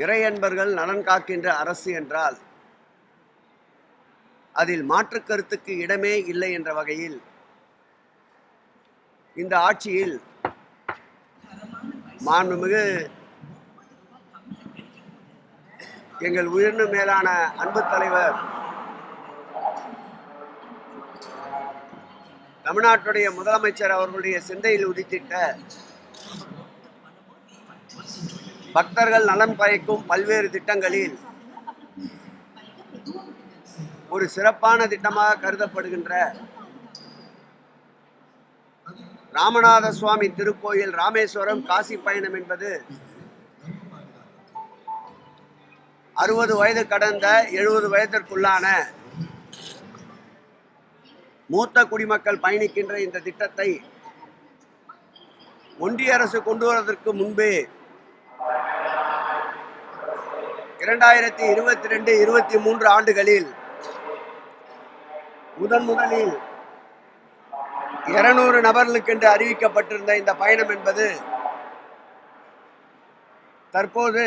இறையன்பர்கள் நலன் காக்கின்ற அரசு என்றால் அதில் மாற்று கருத்துக்கு இடமே இல்லை என்ற வகையில் இந்த ஆட்சியில் மாண்புமிகு எங்கள் உயிர்ந்து மேலான அன்பு தலைவர் தமிழ்நாட்டுடைய முதலமைச்சர் அவர்களுடைய சிந்தையில் உதித்திட்ட பக்தர்கள் நலன் பயக்கும் பல்வேறு திட்டங்களில் ஒரு சிறப்பான திட்டமாக கருதப்படுகின்ற ராமநாத சுவாமி திருக்கோயில் ராமேஸ்வரம் காசி பயணம் என்பது 60 வயது கடந்த 70 வயதிற்குள்ளான மூத்த குடிமக்கள் பயணிக்கின்ற இந்த திட்டத்தை ஒன்றிய அரசு கொண்டு வருவதற்கு முன்பே 2022-23 ஆண்டுகளில் முதலில் 200 நபர்களுக்கு என்று அறிவிக்கப்பட்டிருந்த இந்த பயணம் என்பது தற்போது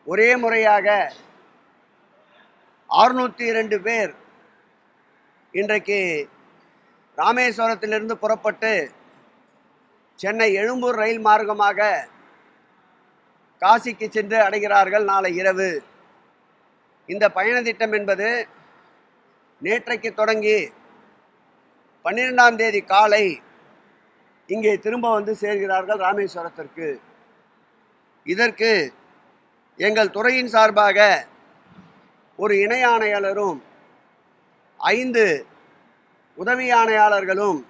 ஒரே முறையாக 602 பேர் இன்றைக்கு ராமேஸ்வரத்திலிருந்து புறப்பட்டு சென்னை எழும்பூர் ரயில் மார்க்கமாக காசிக்கு சென்று அடைகிறார்கள் நாளை இரவு. இந்த பயண திட்டம் என்பது நேற்றைக்கு தொடங்கி 12ஆம் தேதி காலை இங்கே திரும்ப வந்து சேர்கிறார்கள் ராமேஸ்வரத்திற்கு. இதற்கு எங்கள் துறையின் சார்பாக ஒரு இணை ஆணையாளரும் 5 உதவி ஆணையாளர்களும்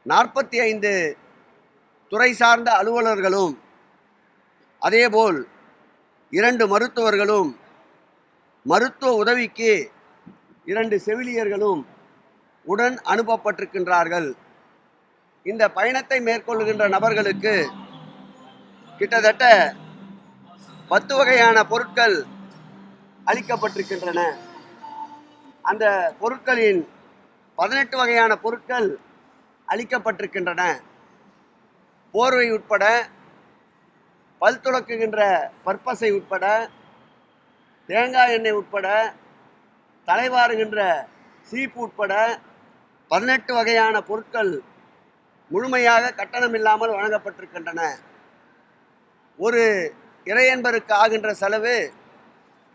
45 துறை சார்ந்த அலுவலர்களும் அதேபோல் 2 மருத்துவர்களும் மருத்துவ உதவிக்கு 2 செவிலியர்களும் உடன் அனுப்பப்பட்டிருக்கின்றார்கள். இந்த பயணத்தை மேற்கொள்கின்ற நபர்களுக்கு கிட்டத்தட்ட 10 வகையான பொருட்கள் அளிக்கப்பட்டிருக்கின்றன. அந்த பொருட்களின் 18 வகையான பொருட்கள் அளிக்கப்பட்டிருக்கின்றன. போர்வை உட்பட, பல் துலக்குகின்ற பற்பசை உட்பட, தேங்காய் எண்ணெய் உட்பட, தலைவாருகின்ற சீப்பு உட்பட 18 வகையான பொருட்கள் முழுமையாக கட்டணம் இல்லாமல் வழங்கப்பட்டிருக்கின்றன. ஒரு இறையன்பருக்கு ஆகின்ற செலவு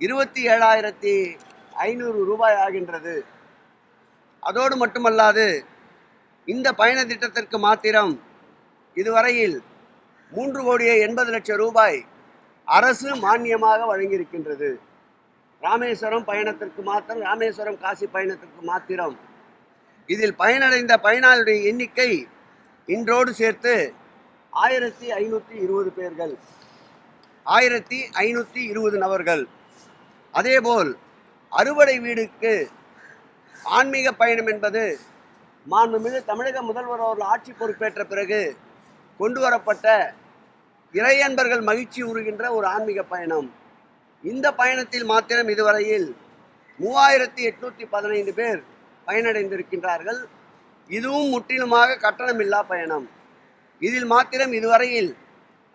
27,500 ரூபாய் ஆகின்றது. அதோடு மட்டுமல்லாது இந்த பயண திட்டத்திற்கு மாத்திரம் இதுவரையில் 3,80,00,000 ரூபாய் அரசு மானியமாக வழங்கியிருக்கின்றது. ராமேஸ்வரம் பயணத்திற்கு மாத்திரம், ராமேஸ்வரம் காசி பயணத்திற்கு மாத்திரம். இதில் பயனடைந்த பயனாளியுடைய எண்ணிக்கை இன்றோடு சேர்த்து 1,520 பேர்கள், 1,520 நபர்கள். அதேபோல் அறுபடை வீடுக்கு ஆன்மீக பயணம் என்பது மாண்புமிகு தமிழக முதல்வர் அவர்கள் ஆட்சி பொறுப்பேற்ற பிறகு கொண்டு வரப்பட்ட இறையன்பர்கள் மகிழ்ச்சி உறுகின்ற ஒரு ஆன்மீக பயணம். இந்த பயணத்தில் மாத்திரம் இதுவரையில் 3,815 பேர் பயனடைந்திருக்கின்றார்கள். இதுவும் முற்றிலுமாக கட்டணமில்லா பயணம். இதில் மாத்திரம் இதுவரையில்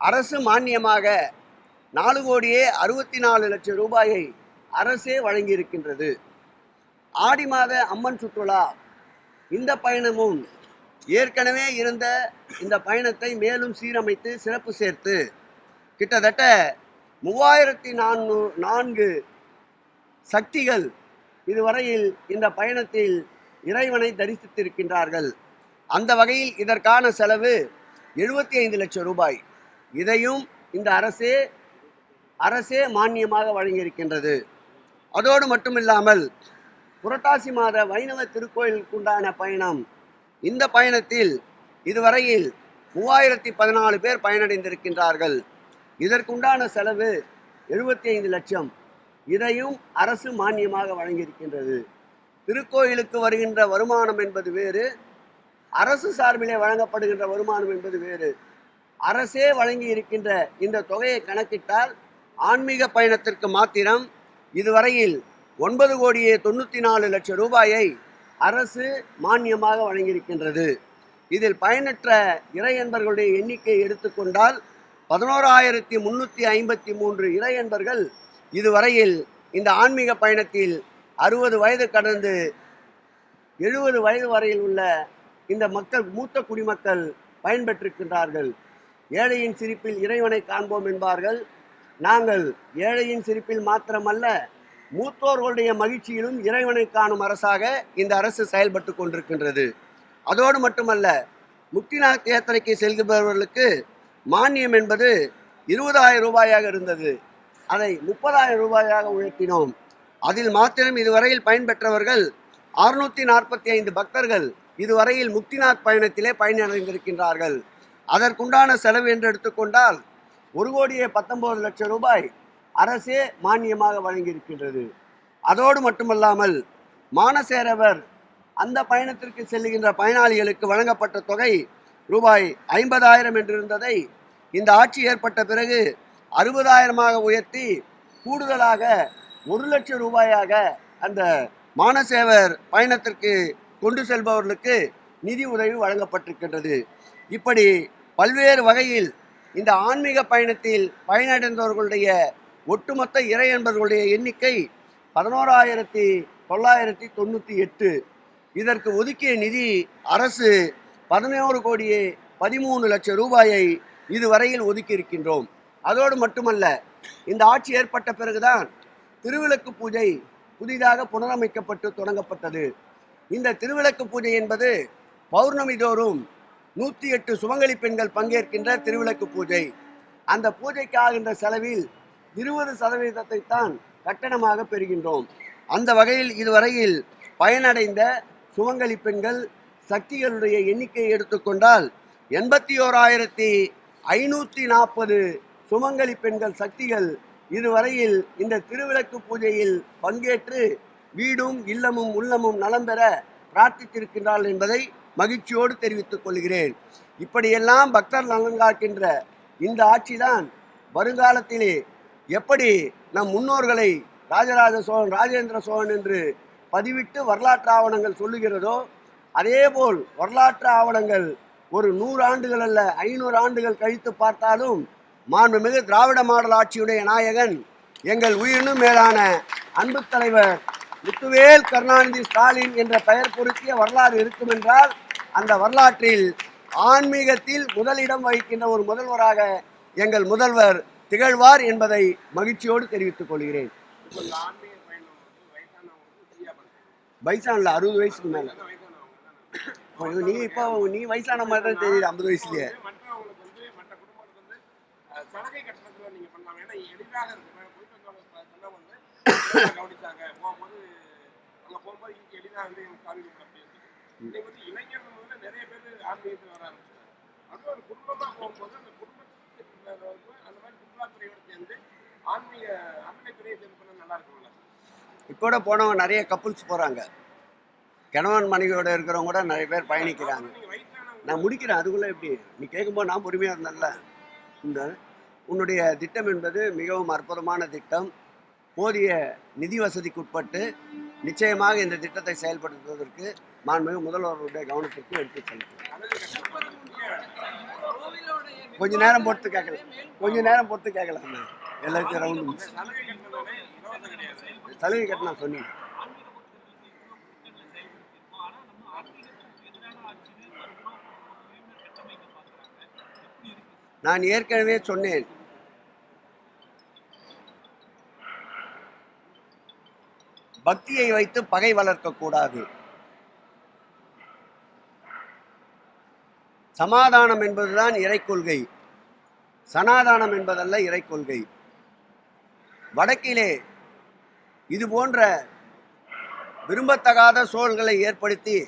அரசு மானியமாக 4,64,00,000 ரூபாயை அரசே வழங்கியிருக்கின்றது. ஆடி மாத அம்மன் சுற்றுலா இந்த பயணமும் ஏற்கனவே இருந்த இந்த பயணத்தை மேலும் சீரமைத்து சிறப்பு சேர்த்து கிட்டத்தட்ட 3,404 சக்திகள் இதுவரையில் இந்த பயணத்தில் இறைவனை தரிசித்திருக்கின்றார்கள். அந்த வகையில் இதற்கான செலவு 75 லட்சம் ரூபாய். இதையும் இந்த அரசே மானியமாக வழங்கியிருக்கின்றது. அதோடு மட்டுமில்லாமல் புரட்டாசி மாத வைணவ திருக்கோயிலுக்குண்டான பயணம், இந்த பயணத்தில் இதுவரையில் 3,014 பேர் பயனடைந்திருக்கின்றார்கள். இதற்குண்டான செலவு 75 லட்சம். இதையும் அரசு மானியமாக வழங்கியிருக்கின்றது. திருக்கோயிலுக்கு வருகின்ற வருமானம் என்பது வேறு, அரசு சார்பிலே வழங்கப்படுகின்ற வருமானம் என்பது வேறு. அரசே வழங்கி இருக்கின்ற இந்த தொகையை கணக்கிட்டால் ஆன்மீக பயணத்திற்கு மாத்திரம் இதுவரையில் 9,94,00,000 ரூபாயை அரசு மானியமாக வழங்கியிருக்கின்றது. இதில் பயனற்ற இறையன்பர்களுடைய எண்ணிக்கை எடுத்துக்கொண்டால் 11,353 இறையன்பர்கள் இதுவரையில் இந்த ஆன்மீக பயணத்தில் 60 வயது கடந்து 70 வயது வரையில் உள்ள இந்த மக்கள், மூத்த குடிமக்கள் பயன்பெற்றிருக்கின்றார்கள். ஏழையின் சிரிப்பில் இறைவனை காண்போம் என்பார்கள். நாங்கள் ஏழையின் சிரிப்பில் மாத்திரமல்ல, மூத்தோர்களுடைய மகிழ்ச்சியிலும் இறைவனை காணும் அரசாக இந்த அரசு செயல்பட்டு கொண்டிருக்கின்றது. அதோடு மட்டுமல்ல, முக்திநாத் யாத்திரைக்கு செல்கிறவர்களுக்கு மானியம் என்பது 20,000 ரூபாயாக இருந்தது. அதை 30,000 ரூபாயாக உயர்த்தினோம். அதில் மாத்திரம் இதுவரையில் பயன்பெற்றவர்கள் 645 பக்தர்கள் இதுவரையில் முக்திநாத் பயணத்திலே பயனடைந்திருக்கின்றார்கள். அதற்குண்டான செலவு என்று எடுத்துக்கொண்டால் 1,19,00,000 ரூபாய் அரசே மானியமாக வழங்கியிருக்கின்றது. அதோடு மட்டுமல்லாமல் மானசேரவர் அந்த பயணத்திற்கு செல்லுகின்ற பயனாளிகளுக்கு வழங்கப்பட்ட தொகை ரூபாய் 50,000 என்றிருந்ததை இந்த ஆட்சி ஏற்பட்ட பிறகு 60,000 உயர்த்தி கூடுதலாக 1,00,000 ரூபாயாக அந்த மானசேவர் பயணத்திற்கு கொண்டு செல்பவர்களுக்கு நிதி உதவி வழங்கப்பட்டிருக்கின்றது. இப்படி பல்வேறு வகையில் இந்த ஆன்மீக பயணத்தில் பயனடைந்தவர்களுடைய ஒட்டுமொத்த இறையன்பர்களுடைய எண்ணிக்கை 11,998. இதற்கு ஒதுக்கிய நிதி அரசு 11,13,00,000 ரூபாயை இதுவரையில் ஒதுக்கி இருக்கின்றோம். அதோடு மட்டுமல்ல, இந்த ஆட்சி ஏற்பட்ட பிறகுதான் திருவிளக்கு பூஜை புதிதாக புனரமைக்கப்பட்டு தொடங்கப்பட்டது. இந்த திருவிளக்கு பூஜை என்பது பௌர்ணமி தோறும் 108 சுமங்கலி பெண்கள் பங்கேற்கின்ற திருவிளக்கு பூஜை. அந்த பூஜைக்கு ஆகின்ற செலவில் 20% தான் கட்டணமாக பெறுகின்றோம். அந்த வகையில் இதுவரையில் பயனடைந்த சுமங்கலி பெண்கள் சக்திகளுடைய எண்ணிக்கையை எடுத்துக்கொண்டால் 81,540 சுமங்கலி பெண்கள் சக்திகள் இதுவரையில் இந்த திருவிளக்கு பூஜையில் பங்கேற்று வீடும் இல்லமும் உள்ளமும் நலம் பெற பிரார்த்தித்திருக்கின்றார்கள் என்பதை மகிழ்ச்சியோடு தெரிவித்துக் கொள்கிறேன். இப்படியெல்லாம் பக்தர் நலன் காக்கின்ற இந்த ஆட்சிதான் வருங்காலத்திலே எப்படி நம் முன்னோர்களை ராஜராஜ சோழன், ராஜேந்திர சோழன் என்று பதிவிட்டு வரலாற்று ஆவணங்கள் சொல்லுகிறதோ, அதேபோல் வரலாற்று ஆவணங்கள் ஒரு 100 ஆண்டுகள் அல்ல 500 ஆண்டுகள் கழித்து பார்த்தாலும் மாண்புமிகு திராவிட மாடல் ஆட்சியுடைய நாயகன் எங்கள் உயிரினும் மேலான அன்பு தலைவர் முத்துவேல் கருணாநிதி ஸ்டாலின் என்ற பெயர் பொருத்திய வரலாறு இருக்கும் என்றால் அந்த வரலாற்றில் ஆன்மீகத்தில் முதலிடம் வகிக்கின்ற ஒரு முதல்வராக எங்கள் முதல்வர் திகழ்வார் என்பதை மகிழ்ச்சியோடு தெரிவித்துக் கொள்கிறேன். வயசானல 60 வயசுக்கு மேல நீ வயசான மாதிரி தான் தெரியுது. 50 வயசுலயே இப்போ போனவங்க நிறைய கப்புள்ஸ் போறாங்க. கணவன் மனைவியோட இருக்கிறவங்க கூட நிறைய பேர் பயணிக்கிறாங்க. நான் முடிக்கிறேன். அதுக்குள்ள எப்படி நீ கேட்கும்போது நான் பொறுமையா இருந்தேன்ல. இந்த உன்னுடைய திட்டம் என்பது மிகவும் அற்புதமான திட்டம். போதிய நிதி வசதிக்கு உட்பட்டு நிச்சயமாக இந்த திட்டத்தை செயல்படுத்துவதற்கு மாண்புமிகு முதல்வர்களுடைய கவனத்திற்கு எடுத்து செல்கிறேன். கொஞ்ச நேரம் பொறுத்து கேட்கலாம். எல்லாருக்கும் ரவுண்டு சலுகை கட்டணா சொன்னீங்க. நான் ஏற்கனவே சொன்னேன், பக்தியை வைத்து பகை வளர்க்க கூடாது. சமாதானம் என்பதுதான் இறை கொள்கை, சனாதானம் என்பதல்ல இறை கொள்கை. வடக்கிலே இது போன்ற விரும்பத்தகாத சூழல்களை ஏற்படுத்தி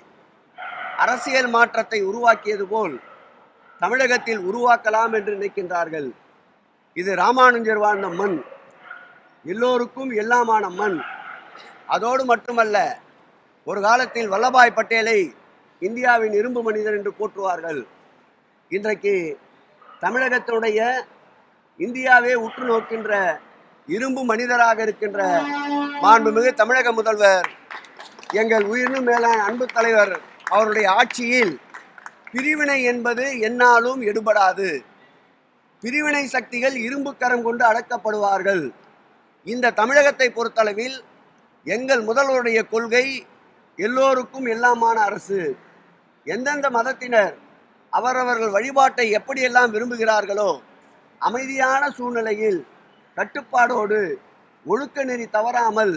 அரசியல் மாற்றத்தை உருவாக்கியது போல் தமிழகத்தில் உருவாக்கலாம் என்று நினைக்கின்றார்கள். இது ராமானுஜர் வாழ்ந்த மண், எல்லோருக்கும் எல்லாமான மண். அதோடு மட்டுமல்ல, ஒரு காலத்தில் வல்லபாய் பட்டேலை இந்தியாவின் இரும்பு மனிதர் என்று போற்றுவார்கள். இன்றைக்கு தமிழகத்தினுடைய இந்தியாவே உற்று நோக்கின்ற இரும்பு மனிதராக இருக்கின்ற மாண்புமிகு தமிழக முதல்வர் எங்கள் உயிரினும் மேலான அன்பு தலைவர் அவருடைய ஆட்சியில் பிரிவினை என்பது எந்நாளும் எடுபடாது. பிரிவினை சக்திகள் இரும்பு கரம் கொண்டு அடக்கப்படுவார்கள். இந்த தமிழகத்தை பொறுத்தளவில் எங்கள் முதல்வருடைய கொள்கை எல்லோருக்கும் எல்லாமான அரசு. எந்தெந்த மதத்தினர் அவரவர்கள் வழிபாட்டை எப்படியெல்லாம் விரும்புகிறார்களோ அமைதியான சூழ்நிலையில் கட்டுப்பாடோடு ஒழுக்க நெறி தவறாமல்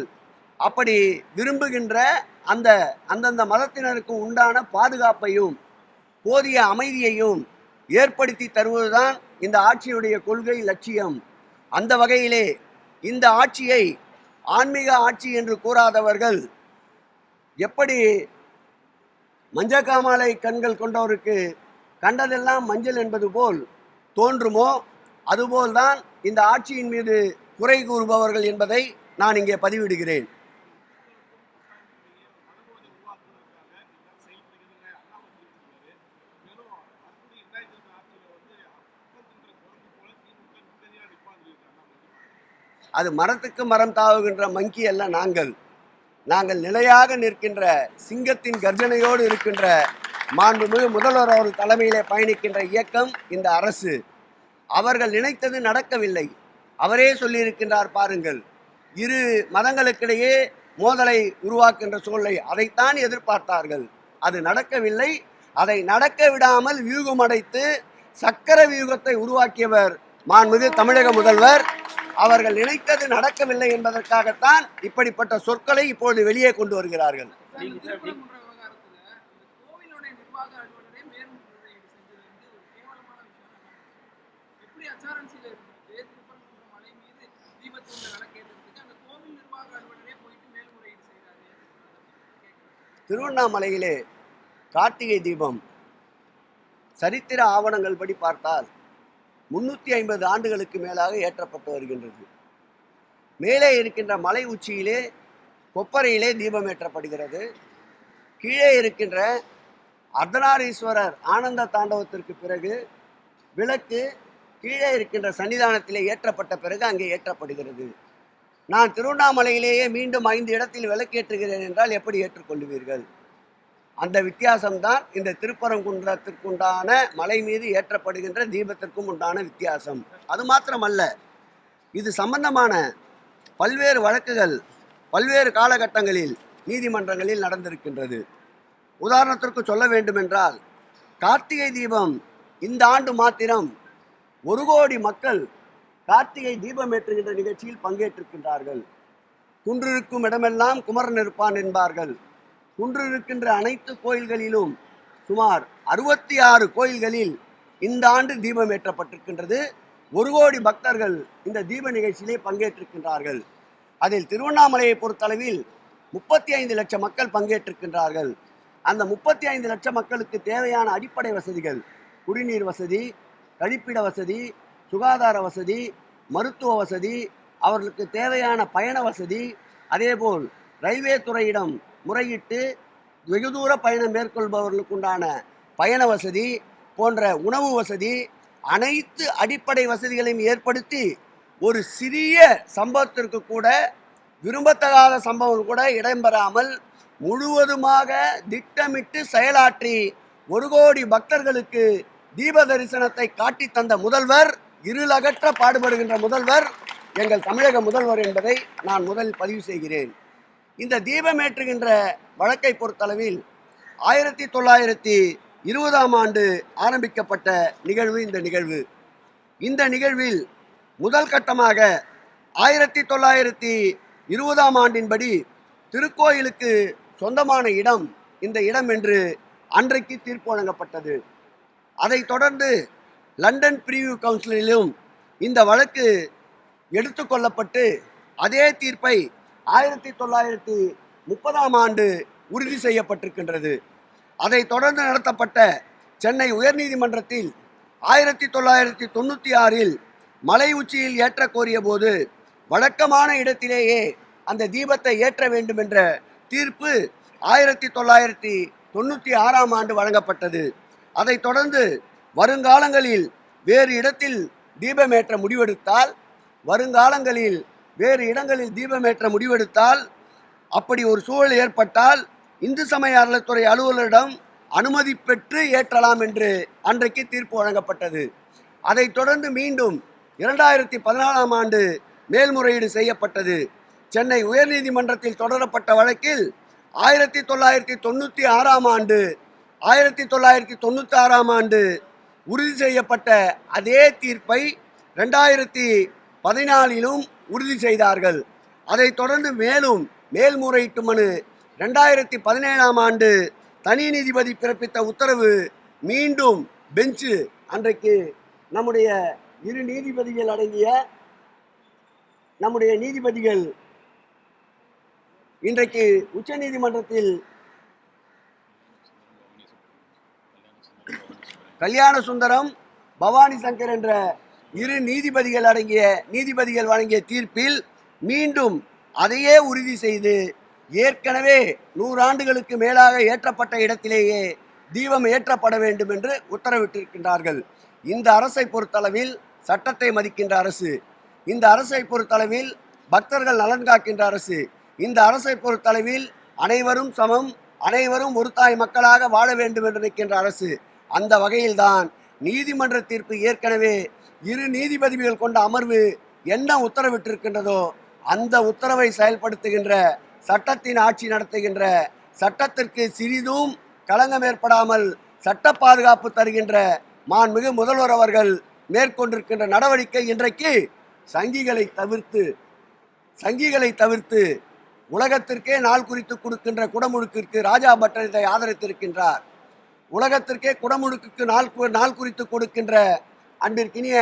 அப்படி விரும்புகின்ற அந்தந்த மதத்தினருக்கு உண்டான பாதுகாப்பையும் போதிய அமைதியையும் ஏற்படுத்தி தருவதுதான் இந்த ஆட்சியுடைய கொள்கை லட்சியம். அந்த வகையிலே இந்த ஆட்சியை ஆன்மீக ஆட்சி என்று கூறாதவர்கள் எப்படி மஞ்சக்காமாலை கண்கள் கொண்டவருக்கு கண்டதெல்லாம் மஞ்சள் என்பது போல் தோன்றுமோ அதுபோல்தான் இந்த ஆட்சியின் மீது குறை கூறுபவர்கள் என்பதை நான் இங்கே பதிவிடுகிறேன். அது மரத்துக்கு மரம் தாவுகின்ற மங்கி அல்ல. நாங்கள் நிலையாக நிற்கின்ற சிங்கத்தின் கர்ஜனையோடு இருக்கின்ற மாண்புமிகு முதல்வர் அவர்கள் தலைமையிலே பயணிக்கின்ற இயக்கம் இந்த அரசு. அவர்கள் நினைத்தது நடக்கவில்லை. அவரே சொல்லியிருக்கின்றார் பாருங்கள், இரு மதங்களுக்கிடையே மோதலை உருவாக்கின்ற சூழலை அதைத்தான் எதிர்பார்த்தார்கள். அது நடக்கவில்லை. அதை நடக்க விடாமல் வியூகம் அடைத்து சக்கர வியூகத்தை உருவாக்கியவர் மாண்புமிகு தமிழக முதல்வர். அவர்கள் நினைத்தது நடக்கவில்லை என்பதற்காகத்தான் இப்படிப்பட்ட சொற்களை இப்பொழுது வெளியே கொண்டு வருகிறார்கள். திருவண்ணாமலையிலே கார்த்திகை தீபம் சரித்திர ஆவணங்கள் படி பார்த்தால் 350 ஆண்டுகளுக்கு மேலாக ஏற்றப்பட்டு வருகின்றது. மேலே இருக்கின்ற மலை உச்சியிலே கொப்பரையிலே தீபம் ஏற்றப்படுகிறது. கீழே இருக்கின்ற அர்த்தநாரீஸ்வரர் ஆனந்த தாண்டவத்திற்கு பிறகு விளக்கு கீழே இருக்கின்ற சன்னிதானத்திலே ஏற்றப்பட்ட பிறகு அங்கே ஏற்றப்படுகிறது. நான் திருவண்ணாமலையிலேயே மீண்டும் 5 இடத்தில் விளக்கேற்றுகிறேன் என்றால் எப்படி ஏற்றுக்கொள்வீர்கள்? அந்த வித்தியாசம்தான் இந்த திருப்பரங்குன்றத்திற்குண்டான மலை மீது ஏற்றப்படுகின்ற தீபத்திற்கும் உண்டான வித்தியாசம். அது மாத்திரமல்ல, இது சம்பந்தமான பல்வேறு வழக்குகள் பல்வேறு காலகட்டங்களில் நீதிமன்றங்களில் நடந்திருக்கின்றது. உதாரணத்திற்கு சொல்ல வேண்டுமென்றால், கார்த்திகை தீபம் இந்த ஆண்டு மாத்திரம் 1 கோடி மக்கள் கார்த்திகை தீபம் ஏற்றுகின்ற நிகழ்ச்சியில் பங்கேற்றிருக்கின்றார்கள். குன்றிருக்கும் இடமெல்லாம் குமரன் இருப்பான் என்பார்கள். குன்று இருக்கின்ற அனைத்து கோயில்களிலும் சுமார் 66 கோயில்களில் இந்த ஆண்டு தீபம் ஏற்றப்பட்டிருக்கின்றது. 1 கோடி பக்தர்கள் இந்த தீப நிகழ்ச்சியிலே பங்கேற்றிருக்கின்றார்கள். அதில் திருவண்ணாமலையை பொறுத்தளவில் 35 லட்சம் மக்கள் பங்கேற்றிருக்கின்றார்கள். அந்த 35 லட்சம் மக்களுக்கு தேவையான அடிப்படை வசதிகள், குடிநீர் வசதி, கழிப்பிட வசதி, சுகாதார வசதி, மருத்துவ வசதி, அவர்களுக்கு தேவையான பயண வசதி, அதேபோல் ரயில்வே துறையிடம் முறையிட்டு வெகு தூர பயணம் மேற்கொள்பவர்களுக்கு உண்டான பயண வசதி போன்ற உணவு வசதி, அனைத்து அடிப்படை வசதிகளையும் ஏற்படுத்தி ஒரு சிறிய சம்பவத்திற்கு கூட, விரும்பத்தகாத சம்பவம் கூட இடம்பெறாமல் முழுவதுமாக திட்டமிட்டு செயலாற்றி 1 கோடி பக்தர்களுக்கு தீப தரிசனத்தை காட்டி தந்த முதல்வர், இருளகற்ற பாடுபடுகின்ற முதல்வர் எங்கள் தமிழக முதல்வர் என்பதை நான் முதலில் பதிவு செய்கிறேன். இந்த தீபம் ஏற்றுகின்ற வழக்கை பொறுத்தளவில் 1920ஆம் ஆண்டு ஆரம்பிக்கப்பட்ட நிகழ்வு இந்த நிகழ்வு. இந்த நிகழ்வில் முதல் கட்டமாக 1920ஆம் ஆண்டின்படி திருக்கோயிலுக்கு சொந்தமான இடம் இந்த இடம் என்று அன்றைக்கு தீர்ப்பு வழங்கப்பட்டது. அதைத் தொடர்ந்து லண்டன் பிரிவியூ கவுன்சிலிலும் இந்த வழக்கு எடுத்துக்கொள்ளப்பட்டு அதே தீர்ப்பை 1930ஆம் ஆண்டு உறுதி செய்யப்பட்டிருக்கின்றது. அதைத் தொடர்ந்து நடத்தப்பட்ட சென்னை உயர்நீதிமன்றத்தில் 1996இல் மலை உச்சியில் ஏற்ற கோரிய போது வழக்கமான இடத்திலேயே அந்த தீபத்தை ஏற்ற வேண்டும் என்ற தீர்ப்பு 1996ஆம் ஆண்டு வழங்கப்பட்டது. அதைத் தொடர்ந்து வருங்காலங்களில் வேறு இடத்தில் தீபமேற்ற முடிவெடுத்தால், வேறு இடங்களில் தீபமேற்ற முடிவெடுத்தால், அப்படி ஒரு சூழல் ஏற்பட்டால் இந்து சமய அறநிலையத்துறை அலுவலரிடம் அனுமதி பெற்று ஏற்றலாம் என்று அன்றைக்கு தீர்ப்பு வழங்கப்பட்டது. அதைத் தொடர்ந்து மீண்டும் 2014ஆம் ஆண்டு மேல்முறையீடு செய்யப்பட்டது. சென்னை உயர்நீதிமன்றத்தில் தொடரப்பட்ட வழக்கில் 1996ஆம் ஆண்டு உறுதி செய்யப்பட்ட அதே தீர்ப்பை 2014லும் உறுதி செய்தார்கள். அதைத் தொடர்ந்து மேலும் மேல்முறையீட்டு மனு 2017ஆம் ஆண்டு தனி நீதிபதி பிறப்பித்த உத்தரவு மீண்டும் பெஞ்சு அன்றைக்கு நம்முடைய இரு நீதிபதிகள் அடங்கிய நம்முடைய நீதிபதிகள் இன்றைக்கு உச்ச நீதிமன்றத்தில் கல்யாண சுந்தரம், பவானி சங்கர் என்ற இரு நீதிபதிகள் அடங்கிய நீதிபதிகள் வழங்கிய தீர்ப்பில் மீண்டும் அதையே உறுதி செய்து ஏற்கனவே 100 ஆண்டுகளுக்கு மேலாக ஏற்றப்பட்ட இடத்திலேயே தீபம் ஏற்றப்பட வேண்டும் என்று உத்தரவிட்டிருக்கின்றார்கள். இந்த அரசை பொறுத்தளவில் சட்டத்தை மதிக்கின்ற அரசு, இந்த அரசை பொறுத்தளவில் பக்தர்கள் நலன் காக்கின்ற அரசு, இந்த அரசை பொறுத்தளவில் அனைவரும் சமம், அனைவரும் ஒரு தாய் மக்களாக வாழ வேண்டும் என்று நிற்கின்ற அரசு. அந்த வகையில்தான் நீதிமன்ற தீர்ப்பு ஏற்கனவே இரு நீதிபதிகள் கொண்ட அமர்வு என்ன உத்தரவிட்டிருக்கின்றதோ அந்த உத்தரவை செயல்படுத்துகின்ற, சட்டத்தின் ஆட்சி நடத்துகின்ற, சட்டத்திற்கு சிறிதும் களங்கம் ஏற்படாமல் சட்ட பாதுகாப்பு தருகின்ற மாண்புமிகு முதல்வர் அவர்கள் மேற்கொண்டிருக்கின்ற நடவடிக்கை இன்றைக்கு சங்கிகளை தவிர்த்து உலகத்திற்கே நாள் குறித்து கொடுக்கின்ற குடமுழுக்கிற்கு ராஜா பட்டர் இதை ஆதரித்திருக்கின்றார். உலகத்திற்கே குடமுழுக்கு நாள் குறித்து கொடுக்கின்ற அன்பிற்கினிய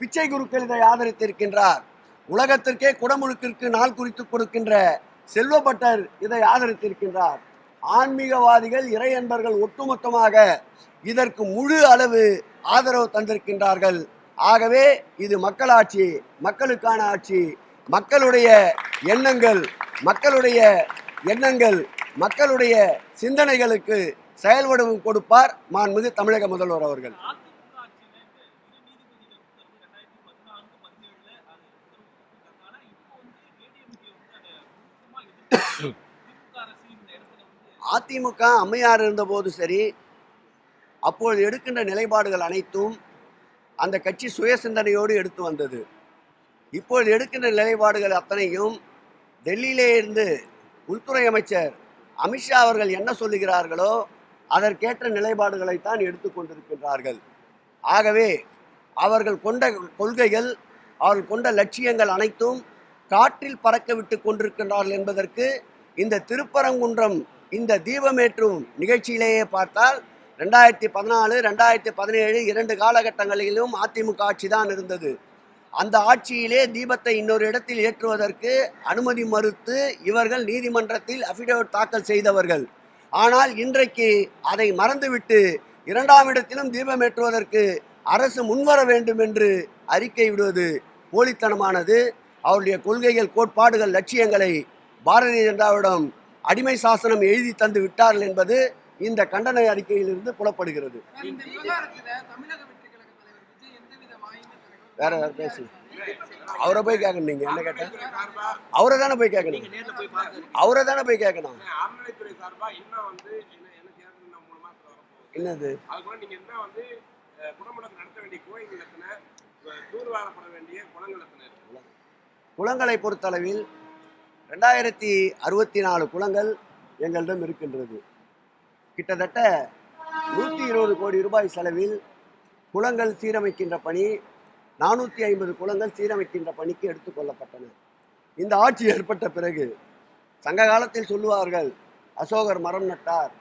பிச்சை குருக்கள் இதை ஆதரித்திருக்கின்றார். உலகத்திற்கே குடமுழுக்கிற்கு நாள் குறித்து கொடுக்கின்ற செல்வ பட்டர் இதை ஆதரித்திருக்கின்றார். ஆன்மீகவாதிகள், இறை அன்பர்கள் ஒட்டுமொத்தமாக இதற்கு முழு அளவு ஆதரவு தந்திருக்கின்றார்கள். ஆகவே இது மக்களாட்சி, மக்களுக்கான ஆட்சி. மக்களுடைய சிந்தனைகளுக்கு செயல்வடிவம் கொடுப்பார் மாண்புமிகு தமிழக முதல்வர் அவர்கள். அதிமுக அம்மையார் இருந்தபோது சரி, அப்போது எடுக்கின்ற நிலைப்பாடுகள் அனைத்தும் அந்த கட்சி சுய சிந்தனையோடு எடுத்து வந்தது. இப்போது எடுக்கின்ற நிலைப்பாடுகள் அத்தனையும் டெல்லியிலே இருந்து உள்துறை அமைச்சர் அமித்ஷா அவர்கள் என்ன சொல்லுகிறார்களோ அதற்கேற்ற நிலைப்பாடுகளைத்தான் எடுத்துக்கொண்டிருக்கின்றார்கள். ஆகவே அவர்கள் கொண்ட கொள்கைகள், அவர்கள் கொண்ட லட்சியங்கள் அனைத்தும் காற்றில் பறக்க விட்டு கொண்டிருக்கின்றார்கள் என்பதற்கு இந்த திருப்பரங்குன்றம் இந்த தீபமேற்றும் நிகழ்ச்சியிலேயே பார்த்தால் 2014, 2017 2 காலகட்டங்களிலும் அதிமுக ஆட்சி தான் இருந்தது. அந்த ஆட்சியிலே தீபத்தை இன்னொரு இடத்தில் ஏற்றுவதற்கு அனுமதி மறுத்து இவர்கள் நீதிமன்றத்தில் அஃபிடவிட் தாக்கல் செய்தவர்கள். ஆனால் இன்றைக்கு அதை மறந்துவிட்டு 2ஆம் இடத்திலும் தீபம் ஏற்றுவதற்கு அரசு முன்வர வேண்டும் என்று அறிக்கை விடுவது போலித்தனமானது. அவருடைய கொள்கைகள், கோட்பாடுகள், லட்சியங்களை பாரதிய ஜனதாவிடம் அடிமை சாசனம் எழுதி தந்து விட்டார்கள் என்பது இந்த கண்டன அறிக்கையிலிருந்து புலப்படுகிறது. வேற பேசு, அவரை போய் கேட்கணும். நீங்க என்ன கேட்ட? அவரை தானே போய் கேட்கணும். என்னது குளங்களை பொறுத்தளவில் 2064 குளங்கள் எங்களிடம் இருக்கின்றது. கிட்டத்தட்ட 120 கோடி ரூபாய் செலவில் குளங்கள் சீரமைக்கின்ற பணி, 450 குளங்கள் சீரமைக்கின்ற பணிக்கு எடுத்துக்கொள்ளப்பட்டன. இந்த ஆட்சி ஏற்பட்ட பிறகு சங்க காலத்தில் சொல்லுவார்கள், அசோகர் மரம் நட்டார்,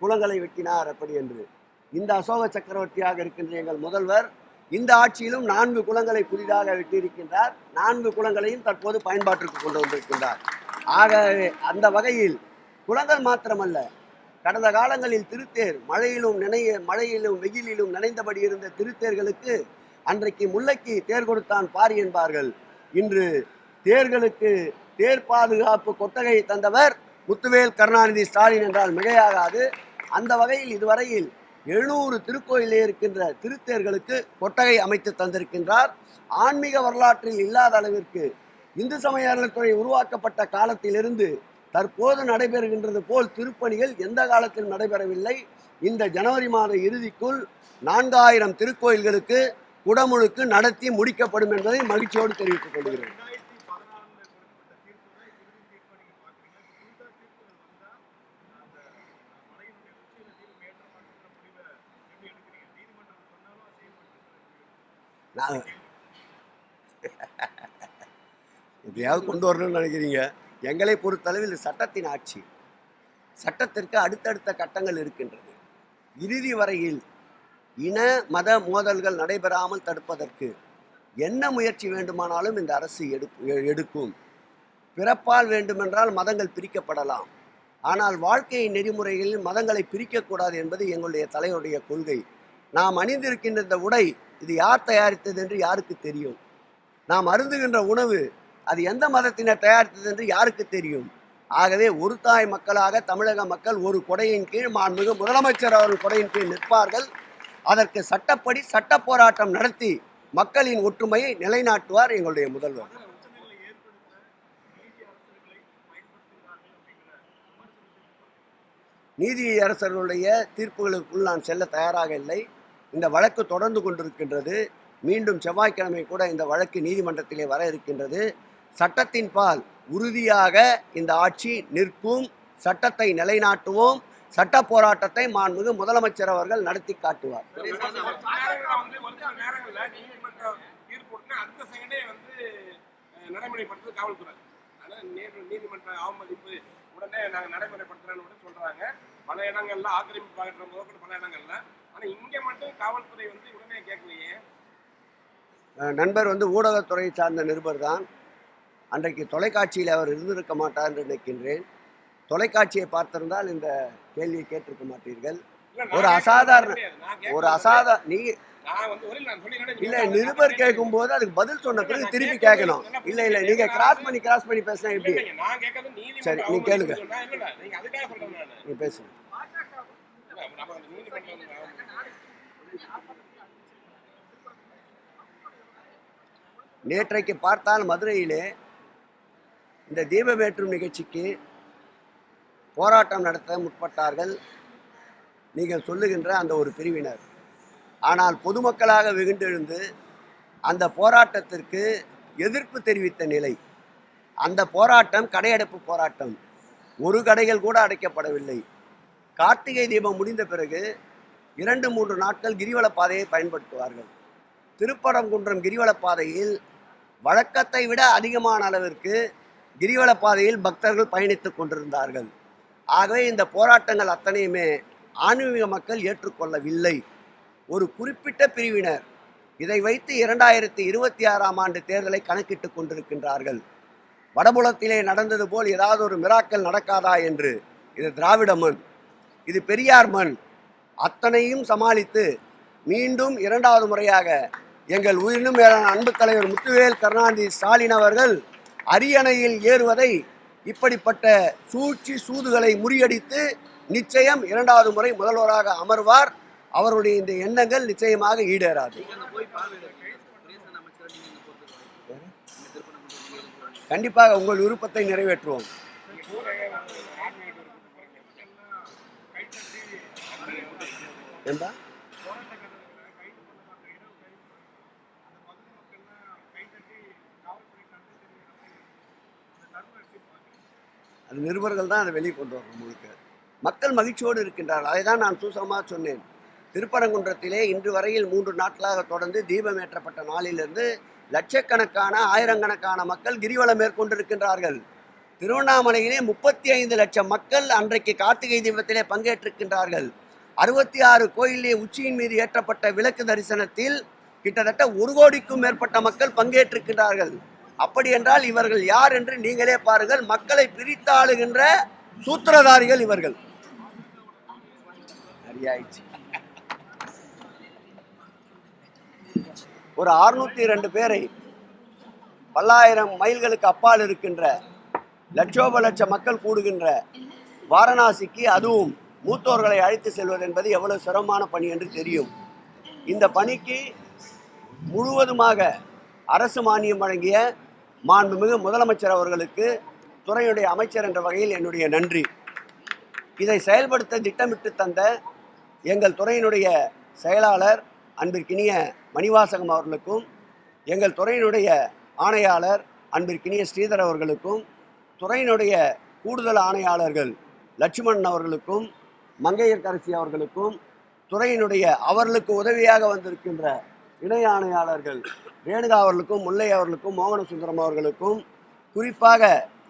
குளங்களை வெட்டினார் அப்படி என்று. இந்த அசோக சக்கரவர்த்தியாக இருக்கின்ற எங்கள் முதல்வர் இந்த ஆட்சியிலும் 4 குளங்களை புதிதாக வெட்டியிருக்கின்றார். 4 குளங்களையும் தற்போது பயன்பாட்டிற்கு கொண்டு வந்திருக்கின்றார். ஆகவே அந்த வகையில் குளங்கள் மாத்திரமல்ல, கடந்த காலங்களில் திருத்தேர் மழையிலும் வெயிலிலும் நனைந்தபடி இருந்த திருத்தேர்களுக்கு அன்றைக்கு முல்லைக்கு தேர் கொடுத்தான் பாரி என்பார்கள். இன்று தேர்களுக்கு தேர் பாதுகாப்பு கொட்டகையை தந்தவர் முத்துவேல் கருணாநிதி ஸ்டாலின் என்றால் மிகையாகாது. அந்த வகையில் இதுவரையில் 700 திருக்கோயிலே இருக்கின்ற திருத்தேர்களுக்கு கொட்டகை அமைத்து தந்திருக்கின்றார். ஆன்மீக வரலாற்றில் இல்லாத அளவிற்கு இந்து சமய அறநிலையத்துறை உருவாக்கப்பட்ட காலத்திலிருந்து தற்போது நடைபெறுகின்றது போல் திருப்பணிகள் எந்த காலத்திலும் நடைபெறவில்லை. இந்த ஜனவரி மாத இறுதிக்குள் 4000 திருக்கோயில்களுக்கு குடமுழுக்கு நடத்தி முடிக்கப்படும் என்பதை மகிழ்ச்சியோடு தெரிவித்துக் கொள்கிறேன். நான் எதையாவது கொண்டு வரணும்னு நினைக்கிறீங்க. எங்களை பொறுத்தளவில் இது சட்டத்தின் ஆட்சி. சட்டத்திற்கு அடுத்தடுத்த கட்டங்கள் இருக்கின்றது. இறுதி வரையில் இன மத மோதல்கள் நடைபெறாமல் தடுப்பதற்கு என்ன முயற்சி வேண்டுமானாலும் இந்த அரசு எடுக்கும். பிறப்பால் வேண்டுமென்றால் மதங்கள் பிரிக்கப்படலாம். ஆனால் வாழ்க்கை நெறிமுறைகளில் மதங்களை பிரிக்கக்கூடாது என்பது எங்களுடைய தலைவருடைய கொள்கை. நாம் அணிந்திருக்கின்ற இந்த உடை இது யார் தயாரித்தது என்று யாருக்கு தெரியும்? நாம் அருந்துகின்ற உணவு அது எந்த மதத்தினர் தயாரித்தது என்று யாருக்கு தெரியும்? ஆகவே ஒரு தாய் மக்களாக தமிழக மக்கள் ஒரு கொடையின் கீழ் மாண்புமிகு முதலமைச்சர் அவர்கள் கொடையின் கீழ் நிற்பார்கள். அதற்கு சட்டப்படி சட்ட போராட்டம் நடத்தி மக்களின் ஒற்றுமையை நிலைநாட்டுவார் எங்களுடைய முதல்வர். நீதியரசர்களுடைய தீர்ப்புகளுக்குள் நான் செல்ல தயாராக இல்லை. இந்த வழக்கு தொடர்ந்து கொண்டிருக்கின்றது. மீண்டும் செவ்வாய்க்கிழமை கூட இந்த வழக்கு நீதிமன்றத்திலே வர இருக்கின்றது. சட்டத்தின் பால் உறுதியாக இந்த ஆட்சி நிற்கும். சட்டத்தை நிலைநாட்டுவோம். சட்ட போராட்டத்தை மாண்புமிகு முதலமைச்சர் அவர்கள் நடத்தி காட்டுவார். உடனே நாங்கள் நடைமுறைப்படுத்துறோம்னு சொல்றாங்க. பல இடங்கள்ல ஆக்கிரமிப்பாகிற முதற்கொண்டு பல இடங்கள்ல. ஆனா இங்க மட்டும் காவல்துறை உடனே கேட்கலையே. நண்பர் ஊடகத்துறை சார்ந்த நிருபர் தான். அன்றைக்கு தொலைக்காட்சியில் அவர் இருந்திருக்க மாட்டார் என்று நினைக்கின்றேன். தொலைக்காட்சியை பார்த்திருந்தால் இந்த கேள்வியை கேட்டிருக்க மாட்டீர்கள். இல்ல நிருபர் கேட்கும் போது அதுக்கு பதில் சொன்ன பிறகு திருப்பி கேட்கணும். இல்ல நீங்க கிராஸ் பண்ணி பேசினா எப்படி? சரி நீ கேளுங்க, நீ பேசுங்க. நேற்றைக்கு பார்த்தால் மதுரையிலே இந்த தீபமேற்றும் நிகழ்ச்சிக்கு போராட்டம் நடத்த முற்பட்டார்கள் நீங்கள் சொல்லுகின்ற அந்த ஒரு பிரிவினர். ஆனால் பொதுமக்களாக வெகுண்டெழுந்து அந்த போராட்டத்திற்கு எதிர்ப்பு தெரிவித்த நிலை. அந்த போராட்டம் கடையடைப்பு போராட்டம். ஒரு கடைகள் கூட அடைக்கப்படவில்லை. கார்த்திகை தீபம் முடிந்த பிறகு 2-3 நாட்கள் கிரிவல பாதையை பயன்படுத்துவார்கள். திருப்பரங்குன்றம் கிரிவல பாதையில் வழக்கத்தை விட அதிகமான அளவிற்கு கிரிவல பாதையில் பக்தர்கள் பயணித்துக் கொண்டிருந்தார்கள். ஆகவே இந்த போராட்டங்கள் அத்தனையுமே ஆன்மீக மக்கள் ஏற்றுக்கொள்ளவில்லை. ஒரு குறிப்பிட்ட பிரிவினர் இதை வைத்து 2026ஆம் ஆண்டு தேர்தலை கணக்கிட்டுக் கொண்டிருக்கின்றார்கள். வடபுலத்திலே நடந்தது போல் ஏதாவது ஒரு மிராக்கல் நடக்காதா என்று. இது திராவிட மண், இது பெரியார் மண். அத்தனையும் சமாளித்து மீண்டும் 2வது முறையாக எங்கள் உயிரினும் மேலான அன்பு தலைவர் முத்துவேல் கருணாநிதி ஸ்டாலின் அவர்கள் அரியணையில் ஏறுவதை இப்படிப்பட்ட சூழ்ச்சி சூதுகளை முறியடித்து நிச்சயம் 2வது முறை முதல்வராக அமர்வார். அவருடைய இந்த எண்ணங்கள் நிச்சயமாக ஈடேறாது. கண்டிப்பாக உங்கள் விருப்பத்தை நிறைவேற்றுவோம். அது நிருபர்கள் தான் அதை வெளியே கொண்டு வரணும். முழுக்க மக்கள் மகிழ்ச்சியோடு இருக்கின்றார்கள். அதை தான் நான் சூசகமாக சொன்னேன். திருப்பரங்குன்றத்திலே இன்று வரையில் 3 நாட்களாக தொடர்ந்து தீபம் ஏற்றப்பட்ட நாளிலிருந்து லட்சக்கணக்கான ஆயிரக்கணக்கான மக்கள் கிரிவலம் மேற்கொண்டிருக்கின்றார்கள். திருவண்ணாமலையிலே 35 லட்சம் மக்கள் அன்றைக்கு கார்த்திகை தீபத்திலே பங்கேற்றிருக்கின்றார்கள். 66 கோயிலே உச்சியின் மீது ஏற்றப்பட்ட விளக்கு தரிசனத்தில் கிட்டத்தட்ட 1 கோடிக்கும் மேற்பட்ட மக்கள் பங்கேற்றிருக்கின்றார்கள். அப்படி என்றால் இவர்கள் யார் என்று நீங்களே பாருங்கள். மக்களை பிரித்து ஆளுகின்ற சூத்திரதாரிகள் இவர்கள். சரியாயிடுச்சு. ஒரு 602 பேரை பல்லாயிரம் மைல்களுக்கு அப்பால் இருக்கின்ற லட்சோப லட்ச மக்கள் கூடுகின்ற வாரணாசிக்கு, அதுவும் மூத்தோர்களை அழைத்து செல்வது என்பது எவ்வளவு சிரமமான பணி என்று தெரியும். இந்த பணிக்கு முழுவதுமாக அரசு மானியம் வழங்கிய மாண்புமிகு முதலமைச்சர் அவர்களுக்கு துறையுடைய அமைச்சர் என்ற வகையில் என்னுடைய நன்றி. இதை செயல்படுத்த திட்டமிட்டு தந்த எங்கள் துறையினுடைய செயலாளர் அன்பிற்கினிய மணிவாசகம் அவர்களுக்கும், எங்கள் துறையினுடைய ஆணையாளர் அன்பிற்கினிய ஸ்ரீதர் அவர்களுக்கும், துறையினுடைய கூடுதல் ஆணையாளர்கள் லட்சுமணன் அவர்களுக்கும், மங்கையர்கரசி அவர்களுக்கும், துறையினுடைய அவர்களுக்கு உதவியாக வந்திருக்கின்ற இணை ஆணையாளர்கள் ரேணுகா அவர்களுக்கும், முல்லை அவர்களுக்கும், மோகன சுந்தரம் அவர்களுக்கும், குறிப்பாக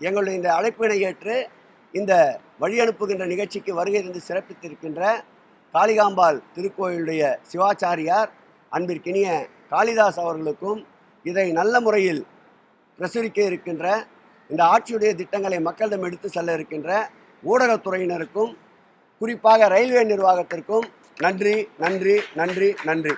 எங்களுடைய இந்த அழைப்பினை ஏற்று இந்த வழி அனுப்புகின்ற நிகழ்ச்சிக்கு வருகை இருந்து சிறப்பித்திருக்கின்ற காளிகாம்பாள் திருக்கோயிலுடைய சிவாச்சாரியார் அன்பிற்கினிய காளிதாஸ் அவர்களுக்கும், இதை நல்ல முறையில் பிரசுரிக்க இருக்கின்ற, இந்த ஆட்சியுடைய திட்டங்களை மக்களிடம் எடுத்து செல்ல இருக்கின்ற ஊடகத்துறையினருக்கும், குறிப்பாக ரயில்வே நிர்வாகத்திற்கும் நன்றி நன்றி நன்றி நன்றி.